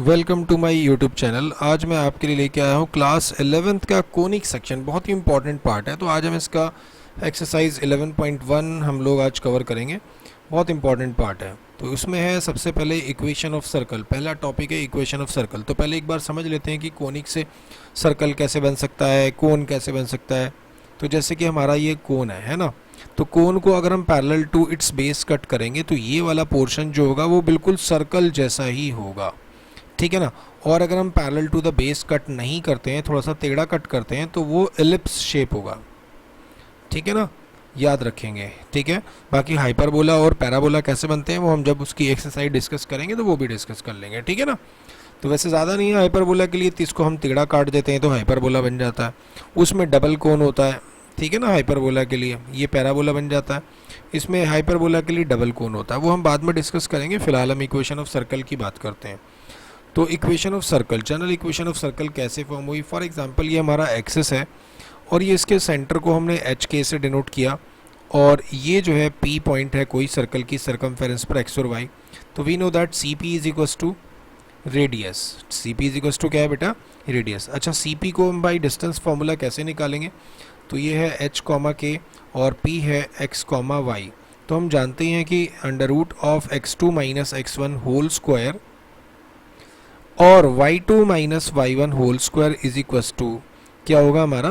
Welcome to my YouTube channel. आज मैं आपके लिए लेके आया हूँ क्लास 11th का कोनिक सेक्शन। बहुत ही इंपॉर्टेंट पार्ट है, तो आज हम इसका एक्सरसाइज 11.1 हम लोग आज कवर करेंगे। बहुत इंपॉर्टेंट पार्ट है। तो उसमें है सबसे पहले इक्वेशन ऑफ सर्कल। पहला टॉपिक है इक्वेशन ऑफ सर्कल। तो पहले एक बार समझ लेते हैं कि कोनिक से सर्कल कैसे बन सकता है, कोन कैसे बन सकता है। तो जैसे कि हमारा ये कोन है ना, तो कोन को अगर हम parallel to its base cut करेंगे तो ये वाला पोर्शन जो होगा वो बिल्कुल सर्कल जैसा ही होगा, ठीक है ना। और अगर हम parallel to the base cut नहीं करते हैं, थोड़ा सा टेढ़ा कट करते हैं, तो वो एलिप्स शेप होगा, ठीक है ना, याद रखेंगे, ठीक है। बाकी हाइपरबोला और पैराबोला कैसे बनते हैं वो हम जब उसकी एक्सरसाइज डिस्कस करेंगे तो वो भी डिस्कस कर लेंगे, ठीक है ना। तो वैसे ज़्यादा नहीं है हाइपरबोला के लिए, तो इसको हम टेढ़ा काट देते हैं तो हाइपरबोला बन जाता है। उसमें डबल कोन होता है, ठीक है ना, हाइपरबोला के लिए। ये पैराबोला बन जाता है, इसमें हाइपरबोला के लिए डबल कोन होता है। वो हम बाद में डिस्कस करेंगे, फिलहाल हम इक्वेशन ऑफ सर्कल की बात करते हैं। तो equation of circle, general equation of circle कैसे फॉर्म हुई। फॉर एग्जांपल ये हमारा एक्सिस है और ये इसके सेंटर को हमने एच के से डिनोट किया, और ये जो है पी पॉइंट है कोई सर्कल की सरकमफेरेंस पर एक्स और वाई। तो we know that C P is equals to radius. C P is equals to क्या है बेटा, रेडियस। अच्छा, सी पी को हम बाई डिस्टेंस फार्मूला कैसे निकालेंगे। तो ये है एच कॉमा के और पी है एक्स कॉमा वाई। तो हम जानते हैं कि under root of x two minus x one whole square और y2 minus y1 whole square is equals to क्या होगा हमारा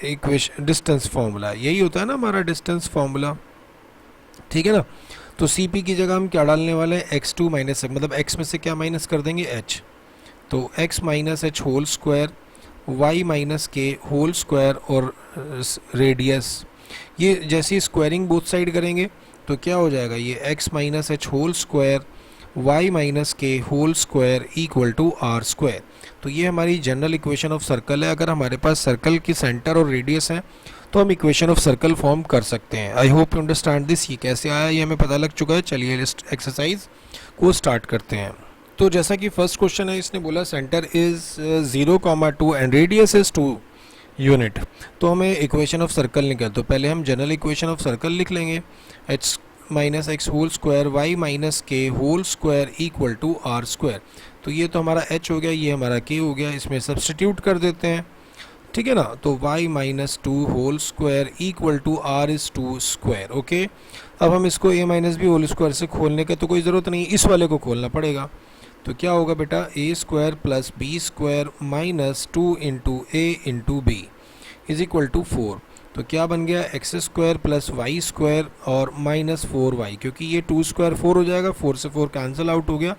इक्वेशन डिस्टेंस फार्मूला। यही होता है ना हमारा डिस्टेंस फार्मूला, ठीक है ना। तो CP की जगह हम क्या डालने वाले हैं, x2 माइनस, मतलब x में से क्या माइनस कर देंगे, h। तो x minus h whole square, y minus k whole square और रेडियस। ये जैसे स्क्वायरिंग बोथ साइड करेंगे तो क्या हो जाएगा, ये x minus h whole square y minus k whole square equal to r square. तो ये हमारी जनरल इक्वेशन ऑफ सर्कल है। अगर हमारे पास सर्कल की सेंटर और रेडियस है तो हम इक्वेशन ऑफ सर्कल फॉर्म कर सकते हैं। I hope you understand this. ये कैसे आया ये हमें पता लग चुका है। चलिए इस एक्सरसाइज को स्टार्ट करते हैं। तो जैसा कि फर्स्ट क्वेश्चन है, इसने बोला centre is 0,2 and radius is 2 unit. तो हमें इक्वेशन ऑफ सर्कल निकल, तो पहले हम जनरल इक्वेशन ऑफ सर्कल लिख लेंगे, h minus x whole square y minus k whole square equal to r square. तो ये तो हमारा h हो गया, ये हमारा k हो गया, इसमें सब्सटीट्यूट कर देते हैं, ठीक है ना। तो y minus 2 whole square equal to r is 2 square. Okay, अब हम इसको a minus b whole square से खोलने का तो कोई ज़रूरत नहीं, इस वाले को खोलना पड़ेगा। तो क्या होगा बेटा, a square plus b square minus 2 into a into b is equal to 4। तो क्या बन गया, x square plus y square और माइनस 4y, क्योंकि ये 2 स्क्वायर 4 हो जाएगा, 4 से 4 कैंसिल आउट हो गया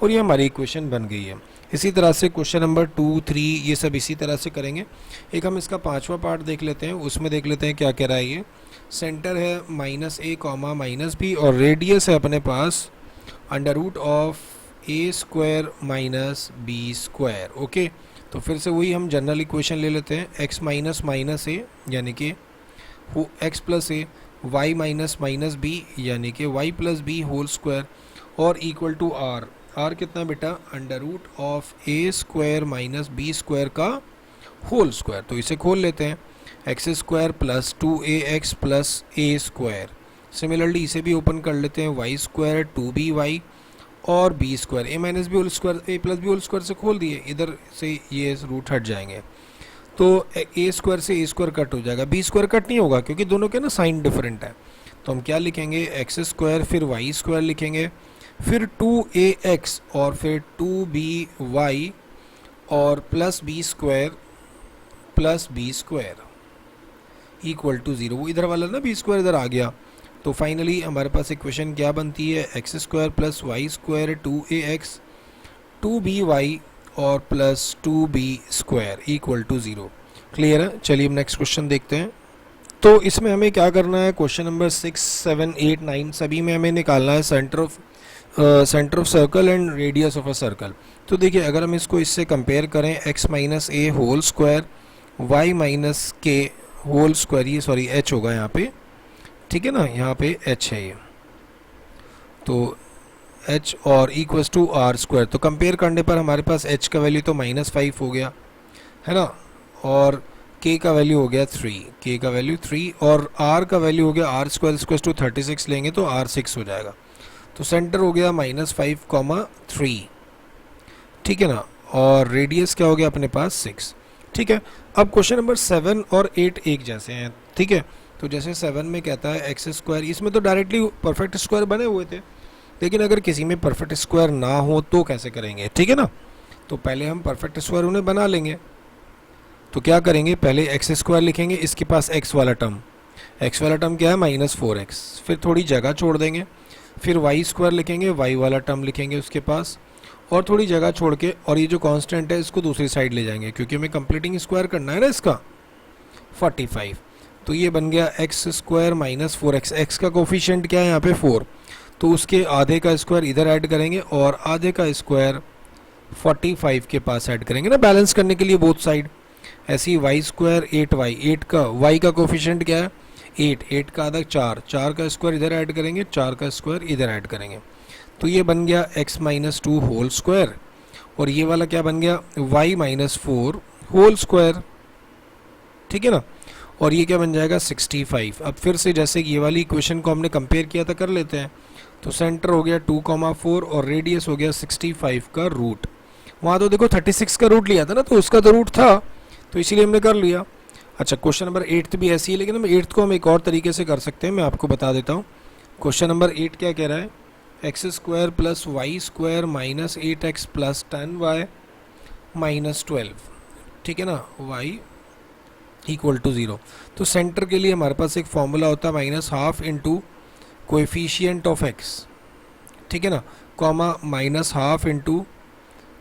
और ये हमारी इक्वेशन बन गई है। इसी तरह से क्वेश्चन नंबर 2, 3 ये सब इसी तरह से करेंगे। एक हम इसका पांचवा पार्ट देख लेते हैं, उसमें देख लेते हैं क्या कह रहा है। ये सेंटर है minus a comma minus b और रेडियस है अपने पास under root of a square minus b square. Okay, तो फिर से वही हम जनरल इक्वेशन ले लेते हैं, x माइनस माइनस ए यानी कि x plus a, y minus minus b यानी कि y plus b whole square और इक्वल टू r। r कितना बेटा, under root of a square minus b square का होल स्क्वायर। तो इसे खोल लेते हैं, x square plus 2ax plus a square. Similarly इसे भी ओपन कर लेते हैं, y स्क्वायर 2by और बी स्क्वायर, ए माइनस बी होल स्क्वायर, ए प्लस बी होल स्क्वायर से खोल दिए, इधर से ये रूट हट जाएंगे। तो ए स्क्वायर से ए स्क्वायर कट हो जाएगा, बी स्क्वायर कट नहीं होगा क्योंकि दोनों के ना साइन डिफरेंट है। तो हम क्या लिखेंगे, एक्स स्क्वायर फिर वाई स्क्वायर लिखेंगे, फिर 2ax और फिर 2by और plus b square equal to 0। वो इधर वाला ना बी स्क्वायर इधर आ गया। तो फाइनली हमारे पास इक्वेशन क्या बनती है, x square plus y square 2ax 2by और plus 2b square equal to 0। Clear है। चलिए हम नेक्स्ट क्वेश्चन देखते हैं। तो इसमें हमें क्या करना है, क्वेश्चन नंबर 6, 7, 8, 9 सभी में हमें निकालना है centre of circle and radius of a circle. तो देखिए अगर हम इसको इससे कंपेयर करें, x माइनस ए whole square y minus k whole square, ये सॉरी h होगा यहाँ पे, ठीक है ना, यहाँ पे h है ये, तो h और इक्वस टू आर स्क्वायर। तो कंपेयर करने पर हमारे पास h का वैल्यू तो -5 हो गया है ना, और k का वैल्यू हो गया 3, k का वैल्यू 3 और r का वैल्यू हो गया आर स्क्वायर इक्वस टू 36 लेंगे तो r 6 हो जाएगा। तो सेंटर हो गया -5, 3। ठीक है ना, और रेडियस क्या हो गया अपने पास 6। ठीक है, अब क्वेश्चन नंबर 7 और 8 एक जैसे हैं। ठीक है, तो जैसे 7 में कहता है एक्स स्क्वायर, इसमें तो डायरेक्टली परफेक्ट स्क्वायर बने हुए थे, लेकिन अगर किसी में परफेक्ट स्क्वायर ना हो तो कैसे करेंगे, ठीक है ना। तो पहले हम परफेक्ट स्क्वायर उन्हें बना लेंगे। तो क्या करेंगे, पहले एक्स स्क्वायर लिखेंगे, इसके पास एक्स वाला टर्म क्या है -4x, फिर थोड़ी जगह छोड़ देंगे, फिर वाई स्क्वायर लिखेंगे, वाई वाला टर्म लिखेंगे उसके पास, और थोड़ी जगह छोड़ के, और ये जो कांस्टेंट है इसको दूसरी साइड ले जाएंगे क्योंकि हमें कंप्लीटिंग स्क्वायर करना है ना इसका 45। तो ये बन गया एक्स स्क्वायर -4x, एक्स का कोफिशिएंट क्या है यहाँ पे 4, तो उसके आधे का स्क्वायर इधर ऐड करेंगे और आधे का स्क्वायर 45 के पास ऐड करेंगे ना, बैलेंस करने के लिए बोथ साइड। ऐसे ही वाई स्क्वायर 8y, 8 का वाई का कोफिशिएंट क्या है 8, 8 का आधा 4, 4 का स्क्वायर इधर ऐड करेंगे, 4 का स्क्वायर इधर ऐड करेंगे। तो ये बन गया x-2 होल स्क्वायर, और ये वाला क्या बन गया y-4 होल स्क्वायर। ठीक है ना, और ये क्या बन जाएगा 65। अब फिर से जैसे ये वाली इक्वेशन को हमने कंपेयर किया था कर लेते हैं। तो सेंटर हो गया 2,4 और रेडियस हो गया 65 का रूट। वहाँ तो देखो 36 का रूट लिया था ना, तो उसका तो रूट था, तो इसीलिए हमने कर लिया। अच्छा, क्वेश्चन नंबर 8 भी ऐसी है, लेकिन हम 8 को हम एक और तरीके से कर सकते हैं, मैं आपको बता देता हूँ। क्वेश्चन नंबर 8 क्या कह रहा है, x square plus y square minus 8x plus 10y minus 12। ठीक है ना, y इक्वल टू 0। तो सेंटर के लिए हमारे पास एक फॉर्मूला होता है -12 इंटू कोएफिशिएंट ऑफ x, ठीक है ना, comma -12 into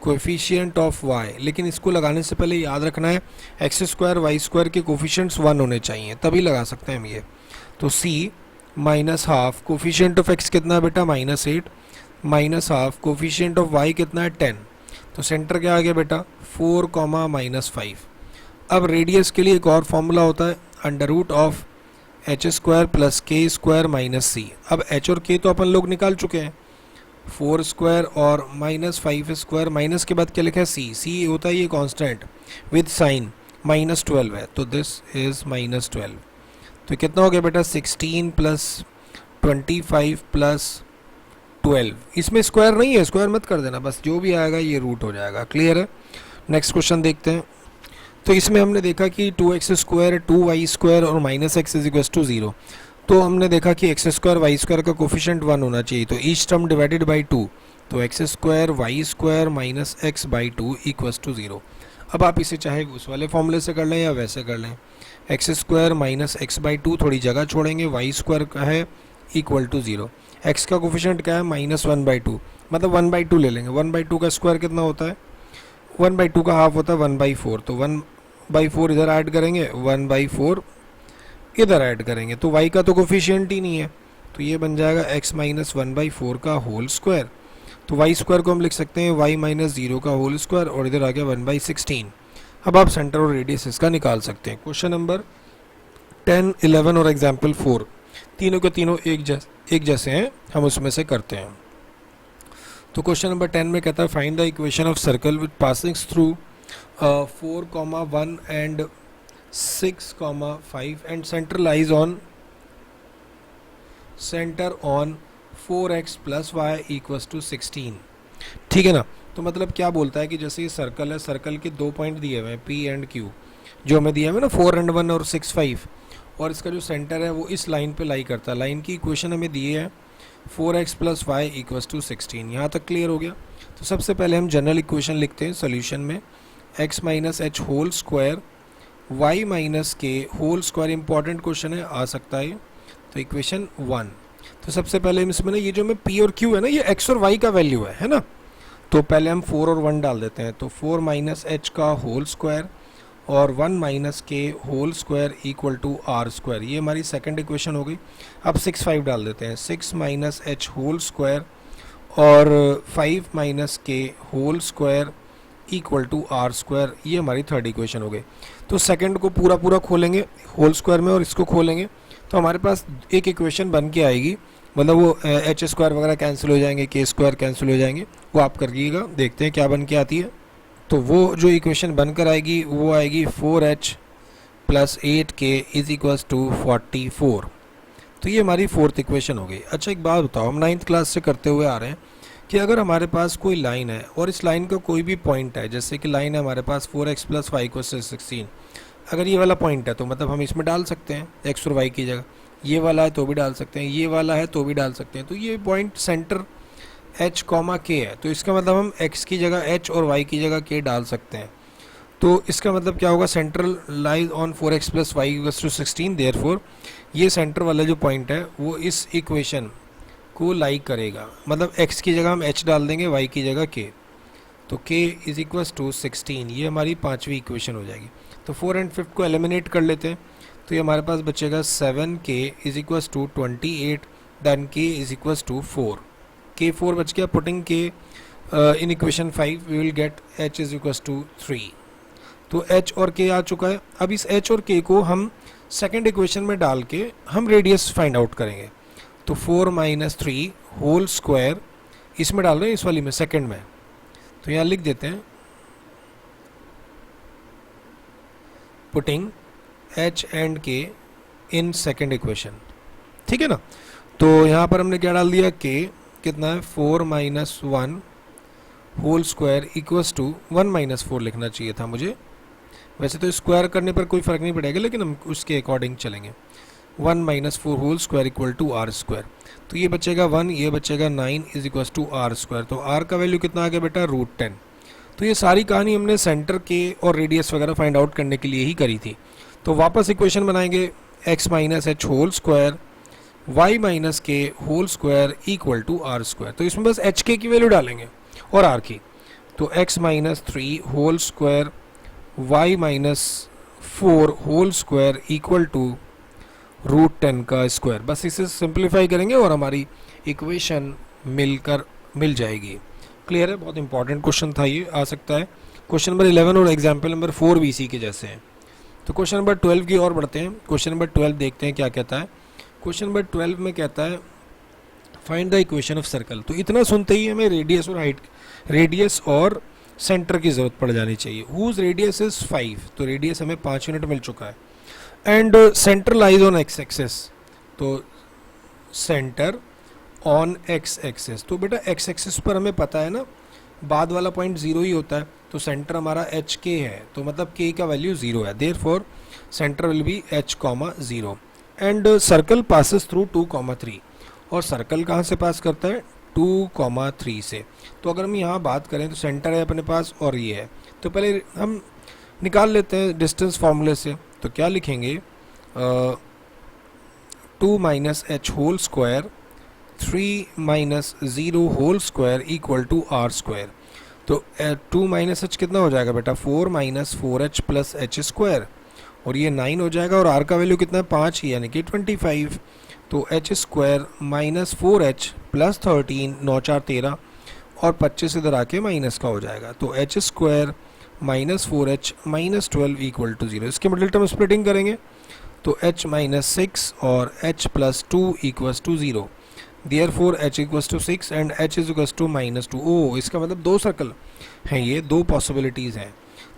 coefficient of y। लेकिन इसको लगाने से पहले याद रखना है एक्स स्क्वायर वाई स्क्वायर के कोफिशिएंट्स 1 होने चाहिए, तभी लगा सकते हैं हम ये। तो c -12 कोफिशिएंट ऑफ x कितना है बेटा -8, -12 कोफिशिएंट ऑफ y कितना है 10। तो सेंटर क्या आ गया बेटा 4, -5। अब रेडियस के लिए एक और फॉर्मूला होता है under root of h square plus k square minus c. अब h और k तो अपन लोग निकाल चुके हैं, 4 स्क्वायर और -5 स्क्वायर, माइनस के बाद क्या लिखा है c होता है ये कांस्टेंट विद साइन, -12 है, तो दिस इज -12। तो कितना हो गया बेटा 16 प्लस 25 प्लस 12। इसमें स्क्वायर नहीं है, स्क्वायर मत कर देना, बस जो भी आएगा ये रूट हो जाएगा। क्लियर है। नेक्स्ट क्वेश्चन देखते हैं। तो इसमें हमने देखा कि 2x स्क्वायर 2y स्क्वायर और -x = 0। तो हमने देखा कि x स्क्वायर वाई स्क्वायर का कोफिशिएंट 1 होना चाहिए, तो ईच टर्म डिवाइडेड बाई 2, तो x square y square minus x by 2 = 0। अब आप इसे चाहे उस वाले फॉर्मूले से कर लें या वैसे कर लें, x square minus x by 2, थोड़ी जगह छोड़ेंगे, वाई स्क्वायर का है इक्वल टू 0, एक्स का कोफिशिएंट क्या है -1/2, मतलब 1/2 ले लेंगे। 1/2 का स्क्वायर कितना होता है, 1/2 का हाफ होता है 1/4, तो 1/4 इधर ऐड करेंगे, 1/4 इधर ऐड करेंगे, तो y का तो कोफिशिएंट ही नहीं है, तो ये बन जाएगा x माइनस 1/4 का होल स्क्वायर। तो y स्क्वायर को हम लिख सकते हैं y माइनस 0 का होल स्क्वायर, और इधर आ गया 1/16। अब आप सेंटर और रेडियस इसका निकाल सकते हैं। क्वेश्चन नंबर 10, 11 और एग्जाम्पल 4 तीनों के तीनों एक जैसे हैं, हम उसमें से करते हैं। तो क्वेश्चन नंबर 10 में कहता है find the equation of circle with passings through 4, 1 and 6, 5 and centre lies on center on 4x plus y equals to 16। ठीक है ना। तो मतलब क्या बोलता है कि जैसे ये सर्कल है, सर्कल के 2 पॉइंट दिए हुए हैं P एंड Q, जो हमें दिया हुआ है ना 4 and 1 और 6, 5, और इसका जो सेंटर है वो इस लाइन पे लाई करता है। लाइन की इक्वेशन हमें दी है 4x plus y equals to 16। यहाँ तक क्लियर हो गया। तो सबसे पहले हम जनरल इक्वेशन लिखते हैं सोल्यूशन में, x minus h whole square y minus k whole square. Important question है, आ सकता है। तो इक्वेशन 1, तो सबसे पहले इसमें ना ये जो हमें p और q है ना, ये x और y का वैल्यू है ना। तो पहले हम 4 और 1 डाल देते हैं, तो 4 माइनस एच का होल स्क्वायर और 1 minus k whole square equal to r square, ये हमारी सेकंड इक्वेशन हो गई। अब 6, 5 डाल देते हैं, 6 माइनस एच होल स्क्वायर और 5 minus k whole square equal to r square, ये हमारी थर्ड इक्वेशन हो गई। तो सेकंड को पूरा खोलेंगे होल स्क्वायर में और इसको खोलेंगे, तो हमारे पास एक इक्वेशन बन के आएगी, मतलब वो एच स्क्वायर वगैरह कैंसिल हो जाएंगे, के स्क्वायर कैंसिल हो जाएंगे, वो आप करिएगा, देखते हैं क्या बन के आती है। तो वो जो इक्वेशन बनकर आएगी वो आएगी 4h plus 8k is equals to 44। तो ये हमारी फोर्थ इक्वेशन हो गई। अच्छा एक बात बताओ, हम 9th क्लास से करते हुए आ रहे हैं कि अगर हमारे पास कोई लाइन है और इस लाइन का कोई भी पॉइंट है, जैसे कि लाइन है हमारे पास 4x + 5 = 16, अगर ये वाला पॉइंट है तो मतलब हम इसमें डाल सकते हैं x और y की जगह, ये वाला है तो भी डाल सकते हैं, ये वाला है तो भी डाल सकते हैं। तो ये पॉइंट सेंटर h, k है, तो इसका मतलब हम x की जगह h और y की जगह k डाल सकते हैं। तो इसका मतलब क्या होगा, central lies on 4x + 5 = 16, therefore ये सेंटर वाला जो पॉइंट है वो इस इक्वेशन को लाई करेगा। मतलब x की जगह हम h डाल देंगे, y की जगह k, तो k = 16, ये हमारी पांचवी इक्वेशन हो जाएगी। तो 4 और 5 को एलिमिनेट कर लेते हैं, तो ये हमारे पास बचेगा 7k = 28, देन k = 4, k 4 बच गया। Putting k in equation 5 we will get h = 3। तो h और k आ चुका है। अब इस h और k को हम सेकेंड इक्वेशन में डाल के हम रेडियस फाइंड आउट करेंगे। तो 4 - 3 होल स्क्वायर इसमें डाल रहे हैं, इस वाली में, सेकेंड में, तो यहाँ लिख देते हैं putting h and k in second equation, ठीक है ना। तो यहाँ पर हमने क्या डाल दिया, k कितना है 4 - 1 होल स्क्वायर = 1 - 4 लिखना चाहिए था मुझे, वैसे तो स्क्वायर करने पर कोई फ़र्क नहीं पड़ेगा, लेकिन हम उसके अकॉर्डिंग चलेंगे। 1 - 4 होल स्क्वायर = r²। तो ये बचेगा 1, ये बचेगा 9 = r²। तो r का वैल्यू कितना आ गया बेटा, √10। तो ये सारी कहानी हमने सेंटर के और रेडियस वगैरह फाइंड आउट करने के लिए ही करी थी। तो वापस इक्वेशन बनाएंगे, x - h whole square y - k whole square = r²। तो इसमें बस h k की वैल्यू डालेंगे और r की। तो x - 3 whole square y - 4 whole square = √10 का स्क्वायर। बस इसे सिंप्लीफाई करेंगे और हमारी इक्वेशन मिल जाएगी। क्लियर है, बहुत इंपॉर्टेंट क्वेश्चन था ये, आ सकता है क्वेश्चन नंबर 11 और एग्जाम्पल नंबर 4 भी इसी के जैसे हैं। तो क्वेश्चन नंबर 12 की ओर बढ़ते हैं। क्वेश्चन नंबर 12 देखते हैं क्या कहता है। क्वेश्चन नंबर 12 में कहता है find the equation of circle. तो इतना सुनते ही हमें रेडियस और सेंटर की ज़रूरत पड़ जानी चाहिए। हुज रेडियस इज 5, तो रेडियस हमें 5 यूनिट मिल चुका है। And centre lies on x axis, तो सेंटर ऑन x एक्सेस, तो बेटा x एक्सेस पर हमें पता है ना बाद वाला पॉइंट 0 ही होता है, तो सेंटर हमारा h k है, तो मतलब k का वैल्यू 0 है, therefore centre will be h, 0। And circle passes through 2, 3, और सर्कल कहाँ से पास करता है, 2, 3 से। तो अगर हम यहाँ बात करें तो सेंटर है अपने पास और ये है, तो पहले हम निकाल लेते हैं डिस्टेंस फार्मूले से। तो क्या लिखेंगे, 2 - h whole square 3 - 0 whole square = r²। तो 2 - h कितना हो जाएगा बेटा, 4 - 4h + h², और ये 9 हो जाएगा, और r का वैल्यू कितना है, 5, यानी कि 25। तो h² - 4h + 13, 9 4 13, और 25 इधर आके माइनस का हो जाएगा। तो h² - 4h - 12 = 0। इसके मिडिल टर्म स्प्लिटिंग करेंगे तो h - 6 और h + 2 = 0। Therefore h = 6 and h = -2। ओ, इसका मतलब दो सर्कल हैं, ये दो पॉसिबिलिटीज़ हैं।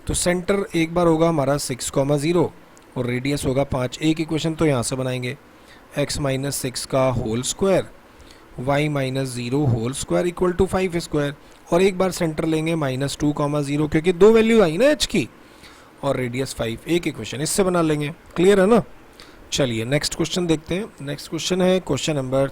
तो सेंटर एक बार होगा हमारा 6, 0 और रेडियस होगा 5। एक इक्वेशन तो यहाँ से बनाएंगे, x - 6 का whole square y - 0 whole square = 5², और एक बार सेंटर लेंगे -2, 0, क्योंकि दो वैल्यू आई ना h की, और रेडियस 5। एक इक्वेशन इससे बना लेंगे। क्लियर है ना। चलिए नेक्स्ट क्वेश्चन देखते हैं। नेक्स्ट क्वेश्चन है क्वेश्चन नंबर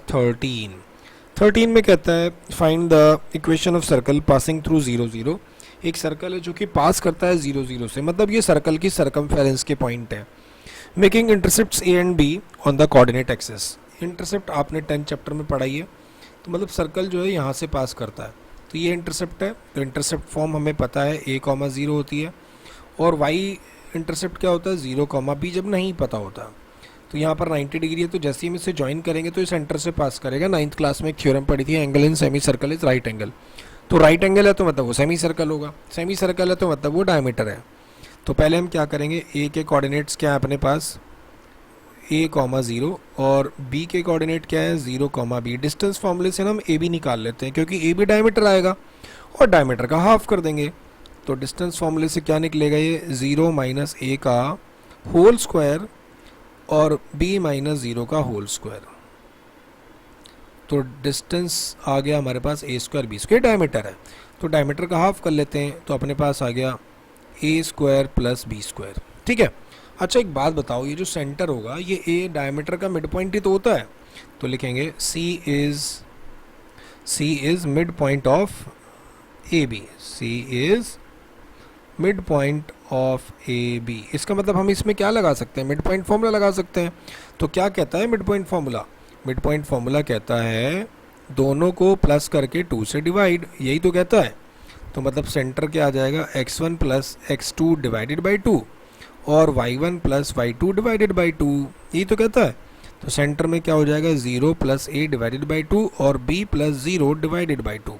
13 में कहता है find the equation of circle passing through 0, 0। एक सर्कल है जो कि पास करता है 0, 0 से, मतलब ये सर्कल की सर्कमफेरेंस के पॉइंट है। Making intercepts a and b on the coordinate axis. Intercept आपने 10 चैप्टर में पढ़ाई है, तो मतलब सर्कल जो है यहाँ से पास करता है, तो ये इंटरसेप्ट है। तो इंटरसेप्ट फॉर्म हमें पता है a, 0 होती है, और y इंटरसेप्ट क्या होता है, 0, b जब नहीं पता होता। तो यहाँ पर 90 डिग्री है, तो जैसे ही हम इसे ज्वाइन करेंगे तो इस सेंटर से पास करेगा। 9th क्लास में एक थ्योरम पढ़ी थी, angle in semi circle is right angle. तो राइट एंगल है तो मतलब वो सेमी सर्कल होगा, सेमी सर्कल है तो मतलब वो डायमीटर है। तो पहले हम क्या करेंगे, a के कोऑर्डिनेट्स क्या है अपने पास, a, 0, और b के कोऑर्डिनेट क्या है, 0, b। डिस्टेंस फॉर्मूले से हम ab निकाल लेते हैं, क्योंकि a भी डायमीटर आएगा और डायमीटर का हाफ कर देंगे। तो डिस्टेंस फॉर्मूले से क्या निकलेगा, ये 0 - a का होल स्क्वायर और b - 0 का होल स्क्वायर। तो डिस्टेंस आ गया हमारे पास ए स्क्वायर बी स्क्वायर, डायमीटर है तो डायमीटर का हाफ कर लेते हैं, तो अपने पास आ गया ए स्क्वायर प्लस बी स्क्वायर। ठीक है। अच्छा एक बात बताओ, ये जो सेंटर होगा ये ए डायमीटर का मिड पॉइंट ही तो होता है, तो लिखेंगे C is mid point of A B, C is mid point of A B. इसका मतलब हम इसमें क्या लगा सकते हैं, मिड पॉइंट फॉर्मूला लगा सकते हैं। तो क्या कहता है mid point formula, mid point formula कहता है दोनों को प्लस करके 2 से डिवाइड, यही तो कहता है। तो मतलब सेंटर क्या आ जाएगा, x1 plus x2 divided by 2 और y1 plus y2 divided by 2, यही तो कहता है। तो सेंटर में क्या हो जाएगा, 0 प्लस a डिवाइडेड बाई 2 और b प्लस 0 डिवाइडेड बाई 2।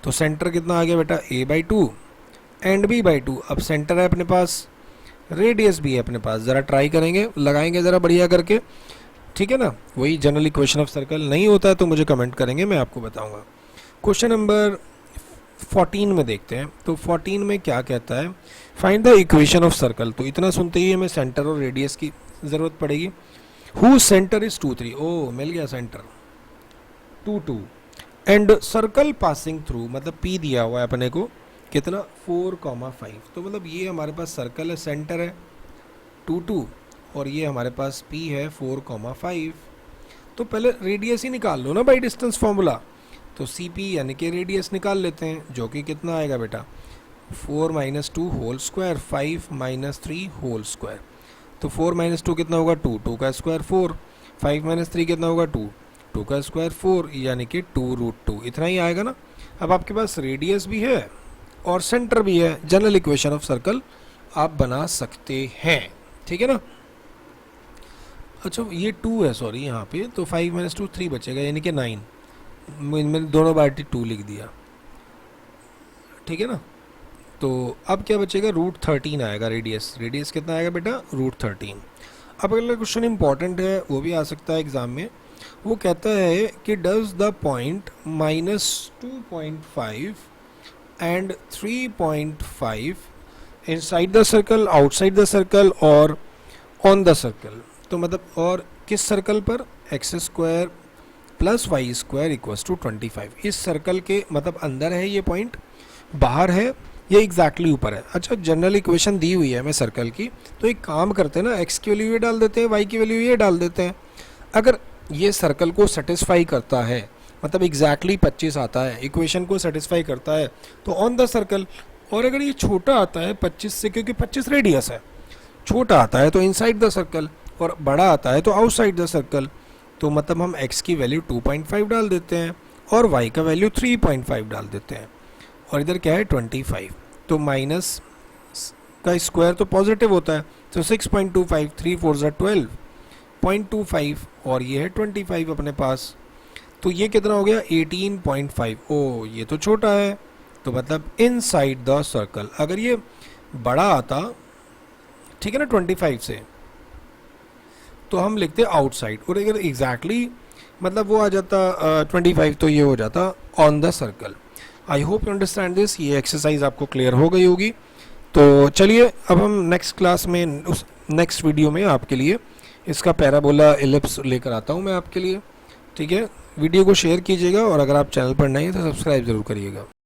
तो सेंटर कितना आ गया बेटा, a by 2 and b by 2। अब सेंटर है अपने पास, रेडियस भी है अपने पास, ज़रा ट्राई करेंगे, लगाएंगे ज़रा बढ़िया करके। ठीक है ना, वही जनरल इक्वेशन ऑफ सर्कल। नहीं होता है तो मुझे कमेंट करेंगे, मैं आपको बताऊंगा। क्वेश्चन नंबर 14 में देखते हैं। तो 14 में क्या कहता है, find the equation of circle. तो इतना सुनते ही हमें सेंटर और रेडियस की ज़रूरत पड़ेगी। हु सेंटर इज 2 3, ओ मिल गया centre 2 2 and circle passing through, मतलब P दिया हुआ है अपने को कितना 4,5। तो मतलब ये हमारे पास सर्कल है, सेंटर है 2 2 और ये हमारे पास P है 4,5। तो पहले रेडियस ही निकाल लो ना बाई डिस्टेंस फॉर्मूला। तो CP यानी कि रेडियस निकाल लेते हैं, जो कि कितना आएगा बेटा 4 minus 2 whole square 5 minus 3 whole square. तो 4 माइनस 2 कितना होगा 2, 2 का स्क्वायर 4, 5 माइनस 3 कितना होगा 2, 2 का स्क्वायर 4 यानी कि 2√2, इतना ही आएगा ना। अब आपके पास रेडियस भी है और सेंटर भी है, जनरल इक्वेशन ऑफ सर्कल आप बना सकते हैं। ठीक है ना। अच्छा ये 2 है सॉरी यहाँ पे, तो 5 माइनस 2 3 बचेगा यानी कि 9। मैंने दोनों बार 2 लिख दिया। ठीक है ना। तो अब क्या बचेगा, √13 आएगा रेडियस। रेडियस कितना आएगा बेटा, √13। अब अगला क्वेश्चन इंपॉर्टेंट है, वो भी आ सकता है एग्जाम में। वो कहता है कि does the point -2.5 and 3.5 inside the circle, outside the circle और ऑन द सर्कल। तो मतलब और किस सर्कल पर, x square plus y square equals to 25। इस सर्कल के मतलब अंदर है ये पॉइंट, बाहर है, ये एग्जैक्टली ऊपर है। अच्छा जनरल इक्वेशन दी हुई है हमें सर्कल की, तो एक काम करते हैं ना, एक्स की वैल्यू ये डाल देते हैं, वाई की वैल्यू ये डाल देते हैं। अगर ये सर्कल को सेटिस्फाई करता है, मतलब एग्जैक्टली 25 आता है, इक्वेशन को सेटिस्फाई करता है, तो ऑन द सर्कल। और अगर ये छोटा आता है 25 से, क्योंकि 25 रेडियस है, छोटा आता है तो इनसाइड द सर्कल और बड़ा आता है तो आउटसाइड द सर्कल। तो मतलब हम x की वैल्यू 2.5 डाल देते हैं और y का वैल्यू 3.5 डाल देते हैं और इधर क्या है 25। तो माइनस का स्क्वायर तो पॉजिटिव होता है, तो 6.25 3 4 12.25 और ये है 25 अपने पास। तो ये कितना हो गया 18.5। ओ ये तो छोटा है, तो मतलब इनसाइड द सर्कल। अगर ये बड़ा आता, ठीक है ना, 25 से, तो हम लिखते आउटसाइड। और अगर एग्जैक्टली मतलब वो आ जाता 25, तो ये हो जाता on the circle. I hope you understand this. ये एक्सरसाइज आपको क्लियर हो गई होगी। तो चलिए अब हम नेक्स्ट क्लास में, उस नेक्स्ट वीडियो में आपके लिए इसका पैराबोला एलिप्स लेकर आता हूँ मैं आपके लिए। ठीक है, वीडियो को शेयर कीजिएगा और अगर आप चैनल पर नए हैं तो सब्सक्राइब ज़रूर करिएगा।